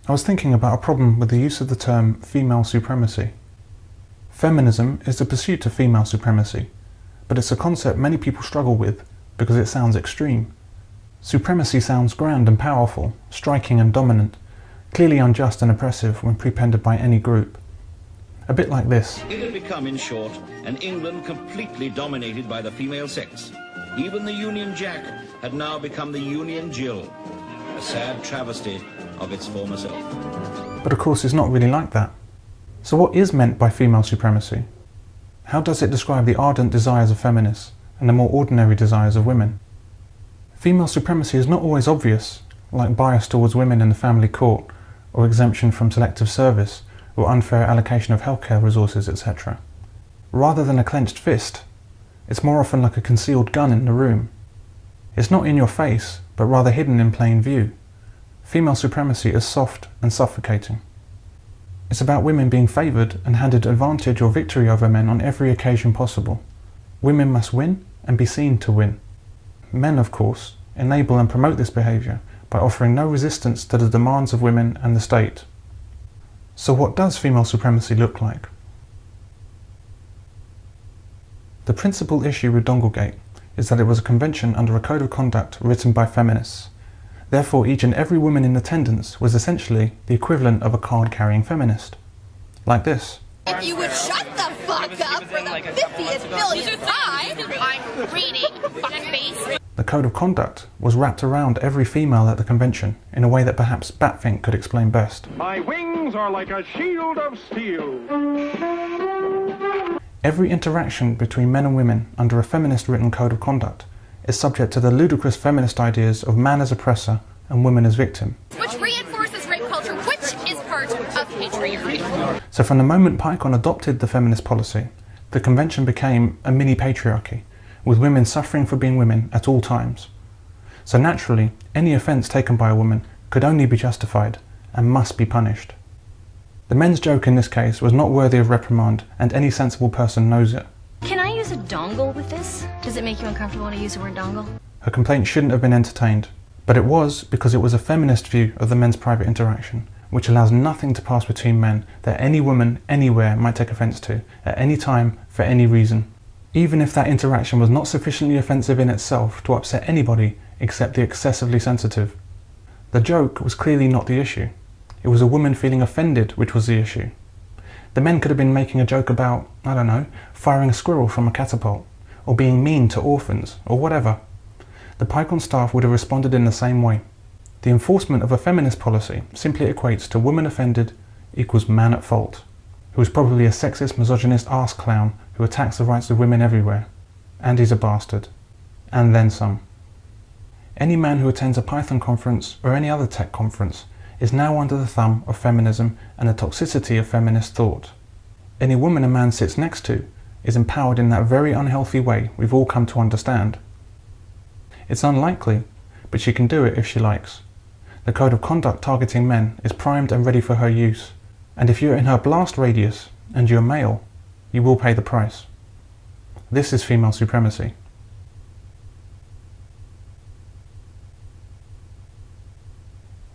I was thinking about a problem with the use of the term female supremacy. Feminism is the pursuit of female supremacy, but it's a concept many people struggle with because it sounds extreme. Supremacy sounds grand and powerful, striking and dominant, clearly unjust and oppressive when prepended by any group. A bit like this. It had become, in short, an England completely dominated by the female sex. Even the Union Jack had now become the Union Jill, a sad travesty of its former self. But of course it's not really like that. So what is meant by female supremacy? How does it describe the ardent desires of feminists and the more ordinary desires of women? Female supremacy is not always obvious, like bias towards women in the family court, or exemption from selective service, or unfair allocation of healthcare resources, etc. Rather than a clenched fist, it's more often like a concealed gun in the room. It's not in your face, but rather hidden in plain view. Female supremacy is soft and suffocating. It's about women being favoured and handed advantage or victory over men on every occasion possible. Women must win and be seen to win. Men, of course, enable and promote this behaviour by offering no resistance to the demands of women and the state. So what does female supremacy look like? The principal issue with Donglegate is that it was a convention under a code of conduct written by feminists. Therefore, each and every woman in attendance was essentially the equivalent of a card-carrying feminist. Like this. If you would shut the fuck up for the 50th billionth time, I'm reading, fuckface. The code of conduct was wrapped around every female at the convention in a way that perhaps Batfink could explain best. My wings are like a shield of steel. Every interaction between men and women under a feminist written code of conduct is subject to the ludicrous feminist ideas of man as oppressor and woman as victim. Which reinforces rape culture, which is part of patriarchy. So from the moment PyCon adopted the feminist policy, the convention became a mini patriarchy, with women suffering for being women at all times. So naturally, any offence taken by a woman could only be justified and must be punished. The men's joke in this case was not worthy of reprimand, and any sensible person knows it. Can I use a dongle with this? Does it make you uncomfortable to use the word dongle? Her complaint shouldn't have been entertained, but it was because it was a feminist view of the men's private interaction, which allows nothing to pass between men that any woman anywhere might take offence to, at any time, for any reason, even if that interaction was not sufficiently offensive in itself to upset anybody except the excessively sensitive. The joke was clearly not the issue. It was a woman feeling offended which was the issue. The men could have been making a joke about, I don't know, firing a squirrel from a catapult, or being mean to orphans, or whatever. The PyCon staff would have responded in the same way. The enforcement of a feminist policy simply equates to woman offended equals man at fault, who is probably a sexist, misogynist arse clown who attacks the rights of women everywhere. And he's a bastard. And then some. Any man who attends a Python conference or any other tech conference is now under the thumb of feminism and the toxicity of feminist thought. Any woman a man sits next to is empowered in that very unhealthy way we've all come to understand. It's unlikely, but she can do it if she likes. The code of conduct targeting men is primed and ready for her use, and if you're in her blast radius and you're male, you will pay the price. This is female supremacy.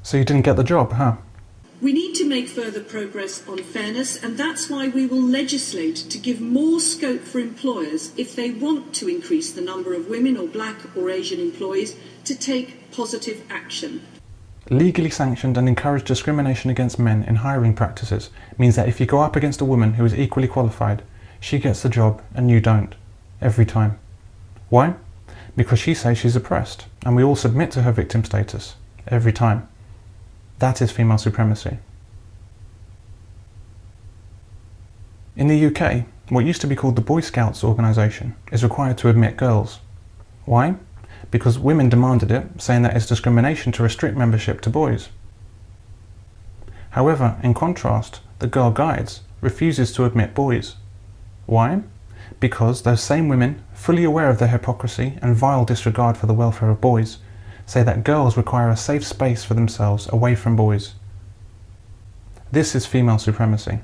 So you didn't get the job, huh? We need to make further progress on fairness, and that's why we will legislate to give more scope for employers, if they want to increase the number of women or black or Asian employees, to take positive action. Legally sanctioned and encouraged discrimination against men in hiring practices means that if you go up against a woman who is equally qualified, she gets the job and you don't. Every time. Why? Because she says she's oppressed, and we all submit to her victim status. Every time. That is female supremacy. In the UK, what used to be called the Boy Scouts organisation is required to admit girls. Why? Because women demanded it, saying that it's discrimination to restrict membership to boys. However, in contrast, the Girl Guides refuses to admit boys. Why? Because those same women, fully aware of their hypocrisy and vile disregard for the welfare of boys, say that girls require a safe space for themselves away from boys. This is female supremacy.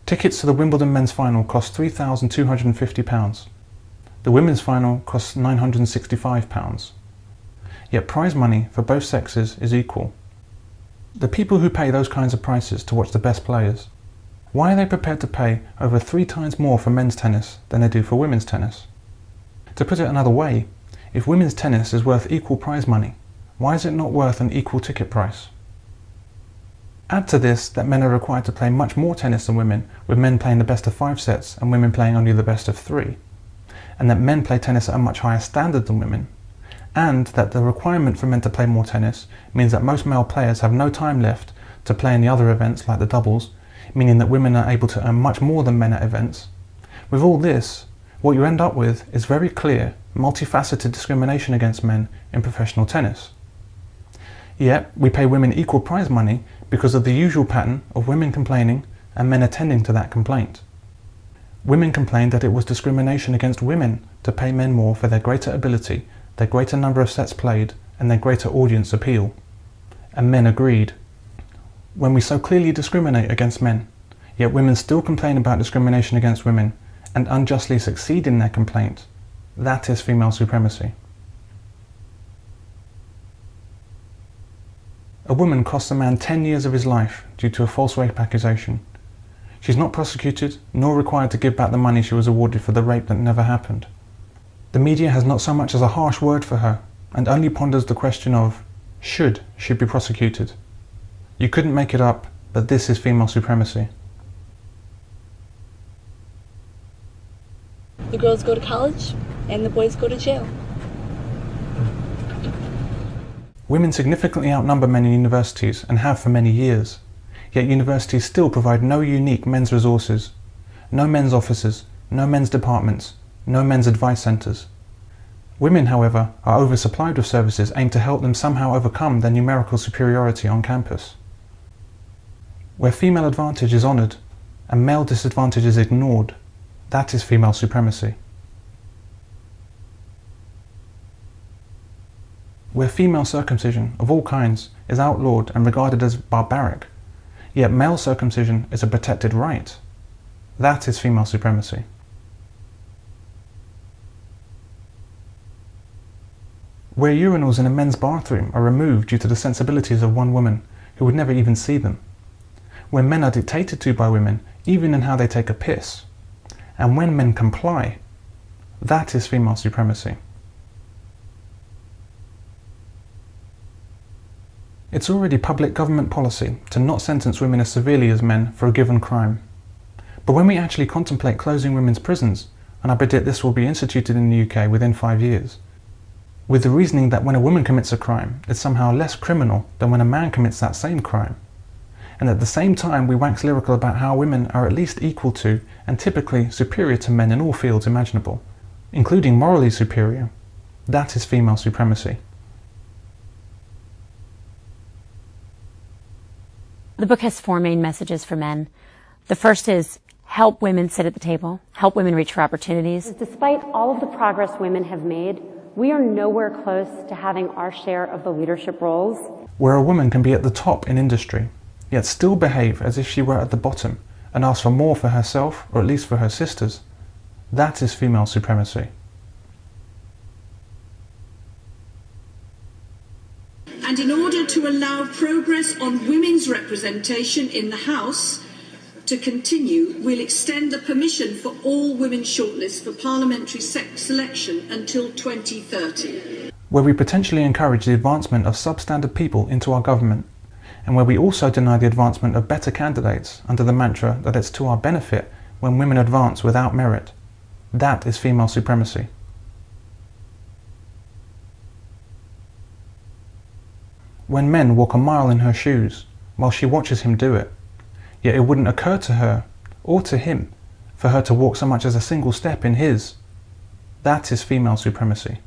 Tickets to the Wimbledon men's final cost £3,250. The women's final costs £965. yet prize money for both sexes is equal. The people who pay those kinds of prices to watch the best players, why are they prepared to pay over 3 times more for men's tennis than they do for women's tennis? To put it another way, if women's tennis is worth equal prize money, why is it not worth an equal ticket price? Add to this that men are required to play much more tennis than women, with men playing the best of 5 sets and women playing only the best of 3, and that men play tennis at a much higher standard than women, and that the requirement for men to play more tennis means that most male players have no time left to play in the other events like the doubles, meaning that women are able to earn much more than men at events. With all this, what you end up with is very clear, multifaceted discrimination against men in professional tennis. Yet, we pay women equal prize money because of the usual pattern of women complaining and men attending to that complaint. Women complained that it was discrimination against women to pay men more for their greater ability, their greater number of sets played, and their greater audience appeal. And men agreed. When we so clearly discriminate against men, yet women still complain about discrimination against women and unjustly succeed in their complaint, that is female supremacy. A woman costs a man 10 years of his life due to a false rape accusation. She's not prosecuted nor required to give back the money she was awarded for the rape that never happened. The media has not so much as a harsh word for her and only ponders the question of, should she be prosecuted? You couldn't make it up, but this is female supremacy. The girls go to college and the boys go to jail. Women significantly outnumber men in universities and have for many years, yet universities still provide no unique men's resources, no men's offices, no men's departments, no men's advice centres. Women, however, are oversupplied with services aimed to help them somehow overcome their numerical superiority on campus. Where female advantage is honoured and male disadvantage is ignored, that is female supremacy. Where female circumcision of all kinds is outlawed and regarded as barbaric, yet male circumcision is a protected right, that is female supremacy. Where urinals in a men's bathroom are removed due to the sensibilities of one woman who would never even see them, where men are dictated to by women even in how they take a piss, and when men comply, that is female supremacy. It's already public government policy to not sentence women as severely as men for a given crime. But when we actually contemplate closing women's prisons, and I predict this will be instituted in the UK within 5 years, with the reasoning that when a woman commits a crime, it's somehow less criminal than when a man commits that same crime, and at the same time we wax lyrical about how women are at least equal to and typically superior to men in all fields imaginable, including morally superior, that is female supremacy. The book has 4 main messages for men. The first is, help women sit at the table, help women reach for opportunities. Despite all of the progress women have made, we are nowhere close to having our share of the leadership roles. Where a woman can be at the top in industry, yet still behave as if she were at the bottom and ask for more for herself, or at least for her sisters, that is female supremacy. And in order to allow progress on women's representation in the House to continue, we'll extend the permission for all women shortlists for parliamentary selection until 2030. Where we potentially encourage the advancement of substandard people into our government, and where we also deny the advancement of better candidates under the mantra that it's to our benefit when women advance without merit, that is female supremacy. When men walk a mile in her shoes while she watches him do it, yet it wouldn't occur to her or to him for her to walk so much as a single step in his, that is female supremacy.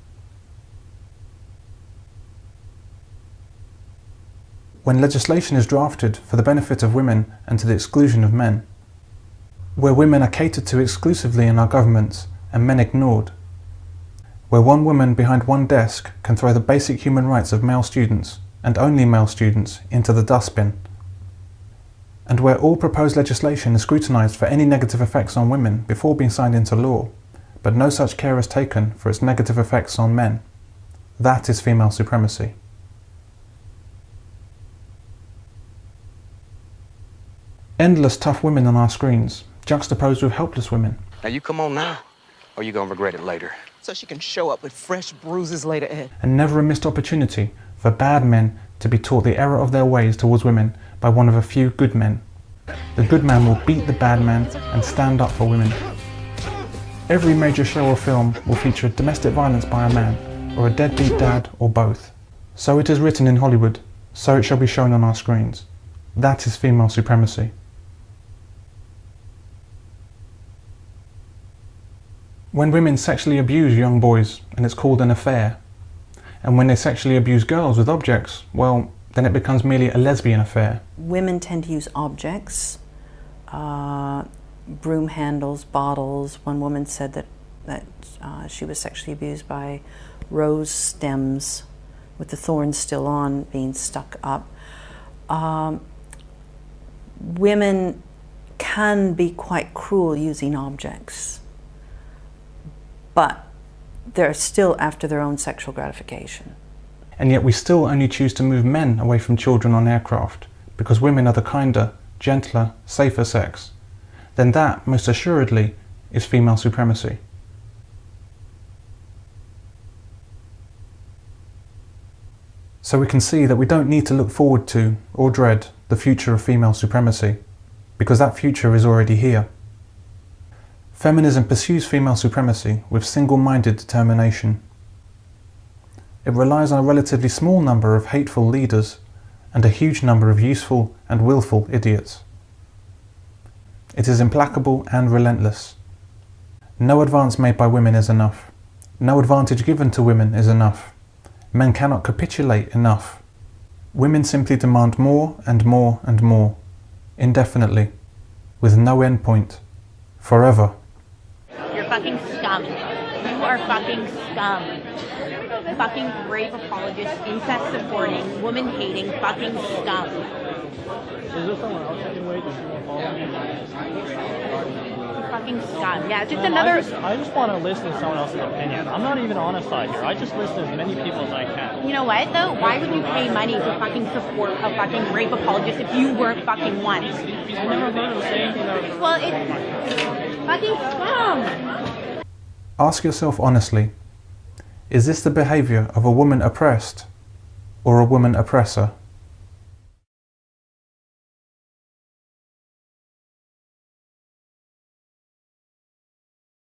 When legislation is drafted for the benefit of women and to the exclusion of men, where women are catered to exclusively in our governments and men ignored, where one woman behind one desk can throw the basic human rights of male students and only male students into the dustbin, and where all proposed legislation is scrutinised for any negative effects on women before being signed into law, but no such care is taken for its negative effects on men, That is female supremacy. Endless tough women on our screens, juxtaposed with helpless women. Now you come on now, or you gonna regret it later. So she can show up with fresh bruises later, Ed. And never a missed opportunity for bad men to be taught the error of their ways towards women by one of a few good men. The good man will beat the bad man and stand up for women. Every major show or film will feature domestic violence by a man, or a deadbeat dad, or both. So it is written in Hollywood, so it shall be shown on our screens. That is female supremacy. When women sexually abuse young boys, and it's called an affair, and when they sexually abuse girls with objects, well, then it becomes merely a lesbian affair. Women tend to use objects, broom handles, bottles. One woman said that she was sexually abused by rose stems with the thorns still on, being stuck up. Women can be quite cruel using objects, but they're still after their own sexual gratification. And yet we still only choose to move men away from children on aircraft because women are the kinder, gentler, safer sex. Then that, most assuredly, is female supremacy. So we can see that we don't need to look forward to or dread the future of female supremacy, because that future is already here. Feminism pursues female supremacy with single-minded determination. It relies on a relatively small number of hateful leaders and a huge number of useful and willful idiots. It is implacable and relentless. No advance made by women is enough. No advantage given to women is enough. Men cannot capitulate enough. Women simply demand more and more and more, indefinitely, with no end point, forever. You're fucking scum. You are fucking scum. Fucking rape apologist, incest supporting, woman hating, fucking scum. Is there someone else I can wait? Does someone follow me? Fucking scum. Yeah, just another. I just want to listen to someone else's opinion. I'm not even on a side here. I just listen to as many people as I can. You know what though? Why would you pay money to fucking support a fucking rape apologist if you weren't fucking one? I never heard him say anything that was. Well, it's fucking scum. Ask yourself honestly, is this the behaviour of a woman oppressed or a woman oppressor?